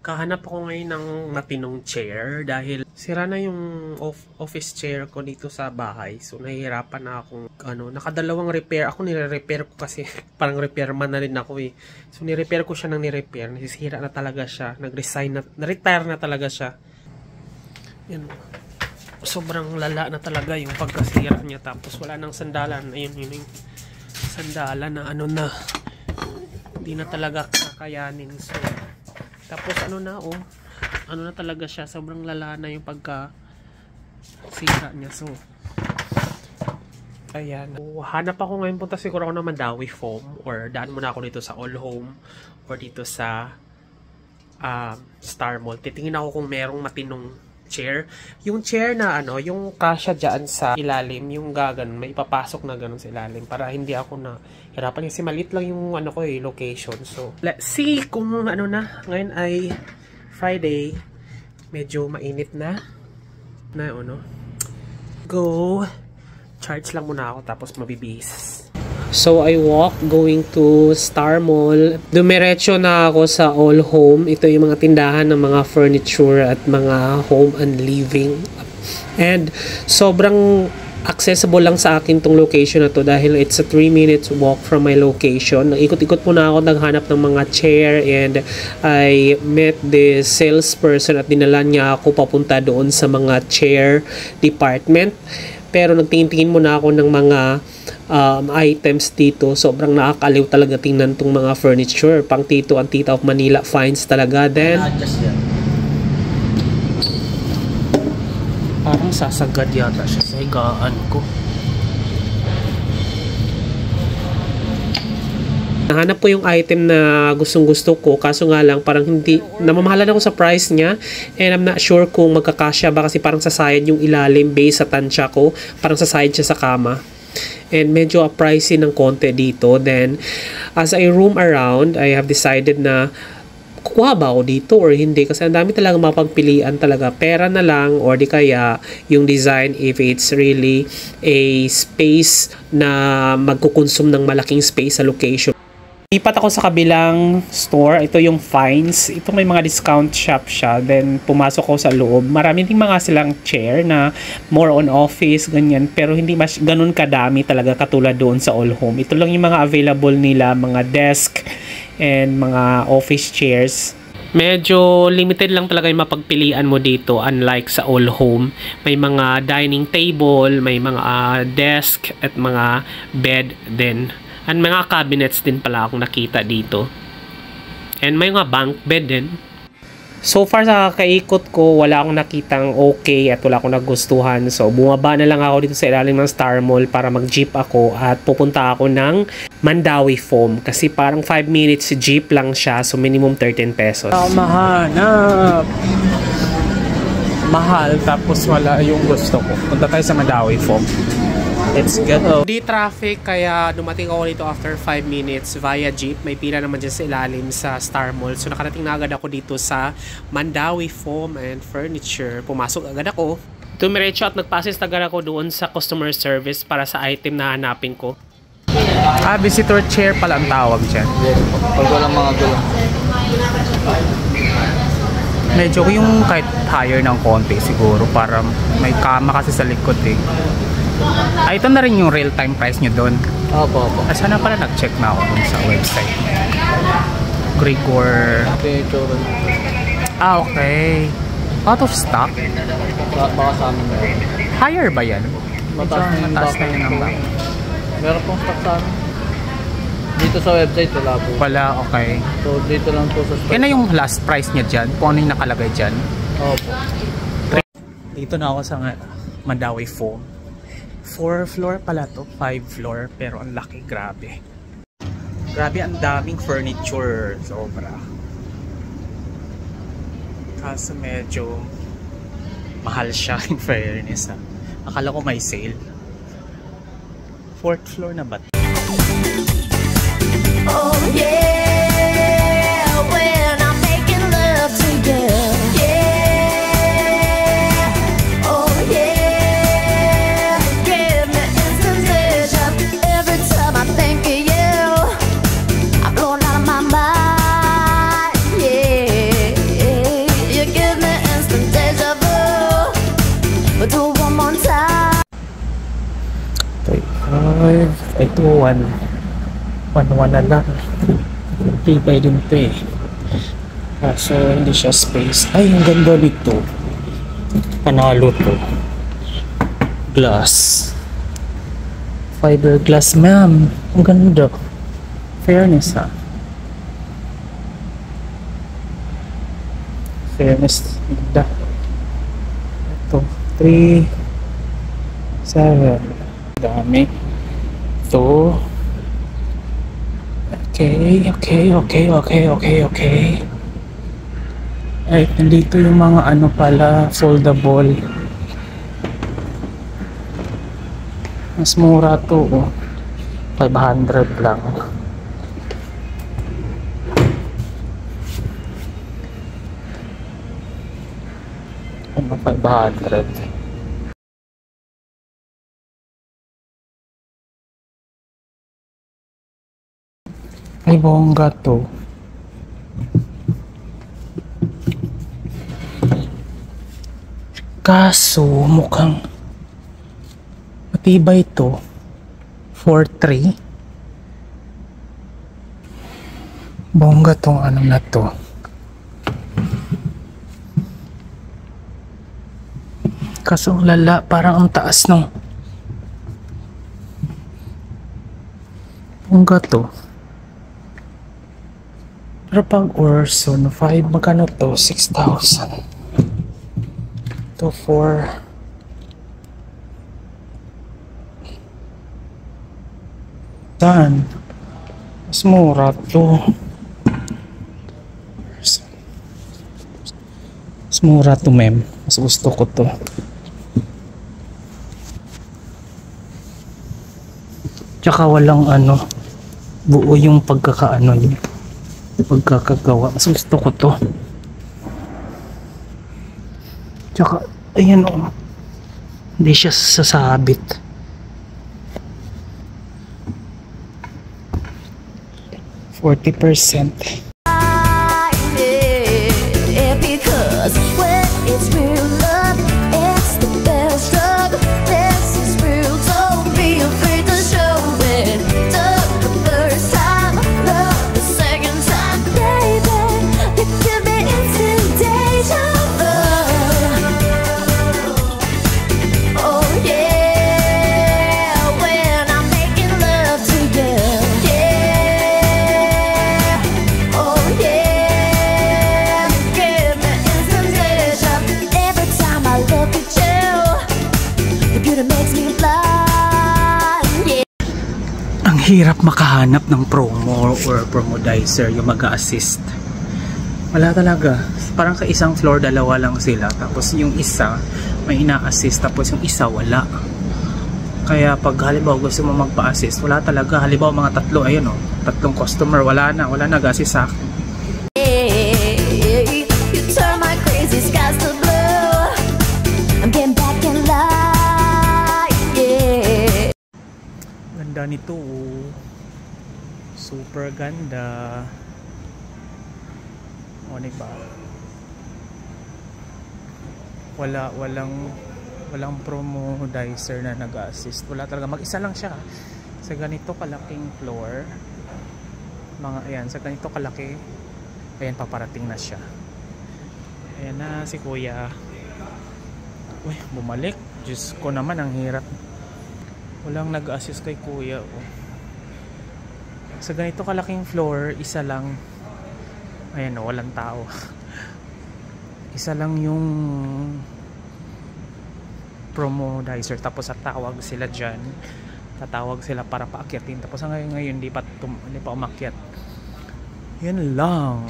Kahanap ako ngayon ng matinong chair dahil sira na yung office chair ko dito sa bahay. So, nahihirapan na akong, nakadalawang repair. Ako nire-repair ko kasi parang repairman na rin ako eh. So, nirepair ko siya ng nirepair. Nasisira na talaga siya. Nag-resign na, na-retire na talaga siya. Yan. Sobrang lala na talaga yung pagkasira niya. Tapos, wala nang sandalan. Ayun, yun yung sandalan na hindi na talaga kakayanin. So, tapos ano na talaga siya, sobrang lala na yung pagka sira niya. So, ayan. Hanap ako ngayon, punta siguro ako ng Mandawi Foam or daan muna ako dito sa All Home or dito sa Star Mall. Titingin ako kung merong matinong chair. Yung chair na yung kasya dyan sa ilalim, yung gaganon, may ipapasok na ganon sa ilalim para hindi ako na hirapan kasi maliit lang yung location. So, let's see kung na. Ngayon ay Friday. Medyo mainit na. Go. Charge lang muna ako tapos mabibis. So, I walk going to Star Mall. Dumiretso na ako sa All Home. Ito yung mga tindahan ng mga furniture at mga home and living. And sobrang accessible lang sa akin tong location na to dahil it's a 3 minutes walk from my location. Ikot-ikot muna ako, naghanap ng mga chair and I met the salesperson at dinala niya ako papunta doon sa mga chair department. Pero nagtingin-tingin muna ako ng mga items dito. Sobrang nakakaliw talaga tingnan tong mga furniture. Pang Tito and Tita of Manila finds talaga. Then, parang sasagad yata siya sa higaan ko. Nahanap po yung item na gustong-gusto ko, kaso nga lang parang hindi, namamahalan ako sa price niya and I'm not sure kung magkakasya ba kasi parang sasayad yung ilalim base sa tansya ko, parang sasayad siya sa kama. And medyo pricey ng konti dito. Then, as I roam around, I have decided na kukuha ba ako dito or hindi kasi ang dami talaga mapagpilian talaga. Pera na lang or di kaya yung design if it's really a space na magkukonsume ng malaking space sa location. Lipat ako sa kabilang store. Ito yung Finds. Ito may mga discount shop siya. Then, pumasok ako sa loob. Marami din mga silang chair na more on office, ganyan. Pero hindi mas ganun kadami talaga katulad doon sa All Home. Ito lang yung mga available nila, mga desk and mga office chairs. Medyo limited lang talaga yung mapagpilian mo dito unlike sa All Home. May mga dining table, may mga desk at mga bed din. And mga cabinets din pala akong nakita dito. And may mga bunk bed din. So far sa kaikot ko, wala akong nakitang okay at wala akong nagustuhan. So bumaba na lang ako dito sa ilalim ng Star Mall para mag-jeep ako at pupunta ako ng Mandawi Foam. Kasi parang 5 minutes jeep lang siya. So minimum 13 pesos. Mahanap! Mahal tapos wala yung gusto ko. Punta tayo sa Mandawi Foam. Let's go. Di traffic kaya dumating ako dito after 5 minutes via jeep. May pila naman dyan sa ilalim sa Star Mall. So nakarating na agad ako dito sa Mandawi Foam and Furniture. Pumasok agad ako. Tumiretso at nagpasis agad ako doon sa customer service para sa item na hanapin ko. Visitor chair pala ang tawag dyan. Pag walang mga gulong. Medyo yung kahit higher ng konti siguro para may kama kasi sa likod eh. Ito na rin yung real-time price nyo doon. Opo. Sana pala nag-check na ako dun sa website. Grigor. Okay. Out of stock? Baka sa amin na yun. Higher ba yan? Mataas na yun ang bang. Meron pong stock sa amin. Dito sa website wala po. Wala, okay. So dito lang po sa stock. Kaya na yung last price niya dyan? Kung ano yung nakalagay dyan? Opo. Dito na ako sa Mandawi Foam. 4 floor pala to, 5 floor, pero ang laki, grabe. Grabe, ang daming furniture, sobra. Kaso medyo mahal siya in fairness. Akala ko may sale. 4th floor na ba? Oh yeah, when I'm making love to you. Ito, 1 na lang. Tibay din to eh. Kaso hindi siya space. Ay, ang ganda nito. Panalo to. Glass. Fiberglass, ma'am. Ang ganda. Fairness, ha? Fairness. Ganda. Ito. 3, 7. Dami. Ito. Okay. Ay, nandito yung mga ano pala, foldable. Mas mura to, oh. 500 lang. Ano, 500. Ay, bongga to. Kaso, mukhang matibay to. 4.3. Bongga tong ano na to. Kaso lala, parang ang taas ng bongga to. Pero pag Orson 5, magkano to? 6,000. To 4. Saan? Mas mura to. Mas mura to, ma'am. Mas gusto ko to. Tsaka walang ano, buo yung pagkakaano niya. Pagkakagawa. Mas gusto ko to. Tsaka, ayan o. Hindi siya sasabit. %40. Yeah, because when it's real love, it's the best drug. This is real, don't be afraid to show it. Love the first time, love the second time, baby. You give me instant deja vu. Oh yeah, when I'm making love to you. Yeah, oh yeah, give me instant deja vu. Every time I look at you, the beauty makes me blind. Yeah. Ang hirap makahanap ng promo or promodizer yung mag-a-assist. Wala talaga. Parang sa isang floor, dalawa lang sila. Tapos yung isa, may ina-assist. Tapos yung isa, wala. Kaya pag halimbawa gusto mo magpa-assist, wala talaga. Halimbawa mga tatlo, ayun o. 3 customer, wala nag-assist sa akin. You turn my crazy skies to blue. I'm getting back in line, yeah. Ganda nito, oh. Super ganda. O, diba? Walang promodizer na nag-assist. Wala talaga. Mag-isa lang siya. Sa ganito kalaking floor. Ayan, sa ganito kalaki. Ayan, paparating na siya. Ayan na si kuya. Uy, bumalik. Diyos ko naman, ang hirap. Walang nag-assist kay kuya, oh. Sa ganito kalaking floor, isa lang. Ayan, oh, walang tao. Isa lang yung promodizer. Tapos tatawag sila dyan. Tatawag sila para paakyatin. Tapos ngayon hindi pa umakyat. Yan lang.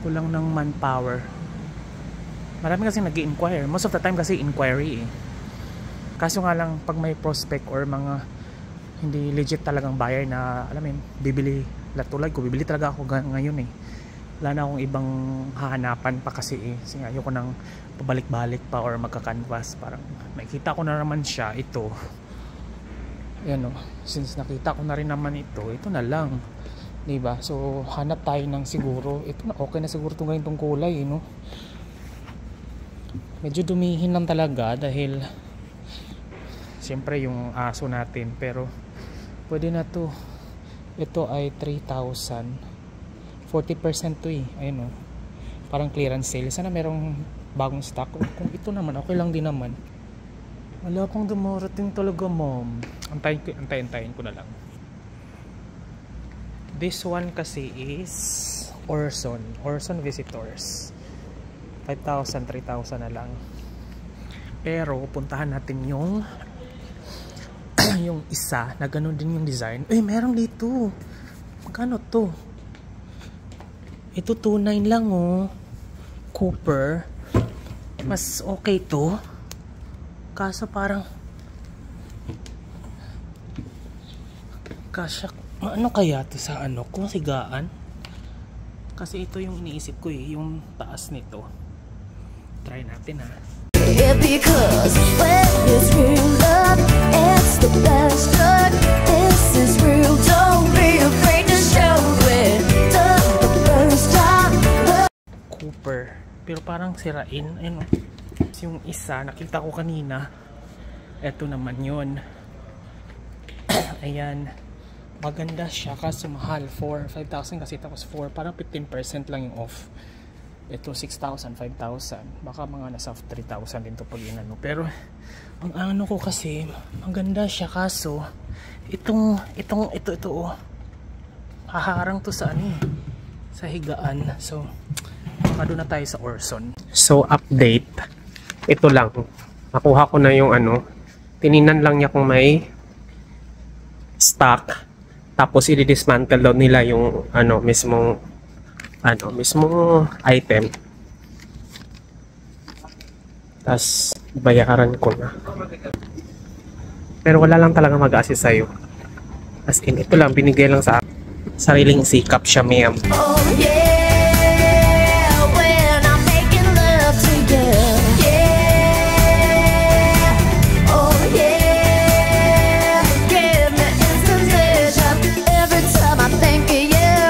Kulang ng manpower. Marami kasi nag-i-inquire. Most of the time kasi inquiry eh. Kaso nga lang pag may prospect or mga hindi legit talagang buyer na alam mo yun, bibili tulad ko, bibili talaga ako ngayon eh. Wala na akong ibang hahanapan pa kasi eh. Kasi nga ayoko nang pabalik-balik pa or magka-canvas. Parang nakita ko na naman siya, ito. Ayan o, since nakita ko na rin naman ito na lang. Diba? So hanap tayo ng siguro, ito na okay na siguro itong ganitong kulay eh, no? Medyo dumihin lang talaga dahil Siyempre yung aso natin, pero pwede na to. Ito ay 3,000. 40% to eh. Ayun o. Parang clearance sale. Sana merong bagong stock. Kung ito naman, okay lang din naman. Wala pang dumarating talaga, ma'am. Antayin ko na lang. This one kasi is Orson Visitors. 5,000, 3,000 na lang. Pero puntahan natin yung yung isa na ganun din yung design. Meron dito. Magkano to? Ito 2,900 lang oh. Cooper. Mas okay to. Kaso parang ano kaya to sa ano? Kung sigaan? Kasi ito yung iniisip ko eh. Yung taas nito. Try natin ha. Yeah, because when it's real love, it's the best drug. This is real, don't be afraid to show it. The first time. Cooper. Pero parang sirain. Ayun. Yung isa, nakita ko kanina. Ito naman yun. Ayan. Maganda siya kaso mahal. 5,000 kasi tapos 4. Parang 15% lang yung off. Ito 6,000, 5,000. Baka mga nasa 3,000 din to pag inano. Pero ang ano ko kasi maganda siya kaso ito oh. Haharang to sa ano eh, sa higaan. So baka doon na tayo sa Orson. So update. Ito lang. Nakuha ko na yung ano. Tininan lang niya kung may stock. Tapos i-dismantle daw nila yung ano mismo item. Tapos bayaran ko na. Pero wala lang talaga mag-assist sa'yo. As in, ito lang, binigay lang sa sariling sikap siya, ma'am. Oh yeah, when I'm making love to you. Yeah, oh yeah, give me instant pleasure. Every time I think of you,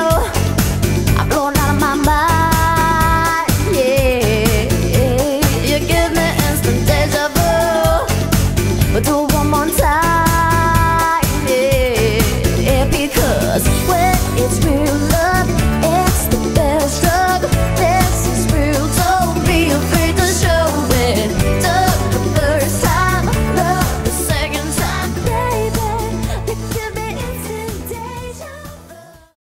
I'm blown out of my mind. Yeah, you give me instant deja vu. But do one more time. Yeah, because when it's real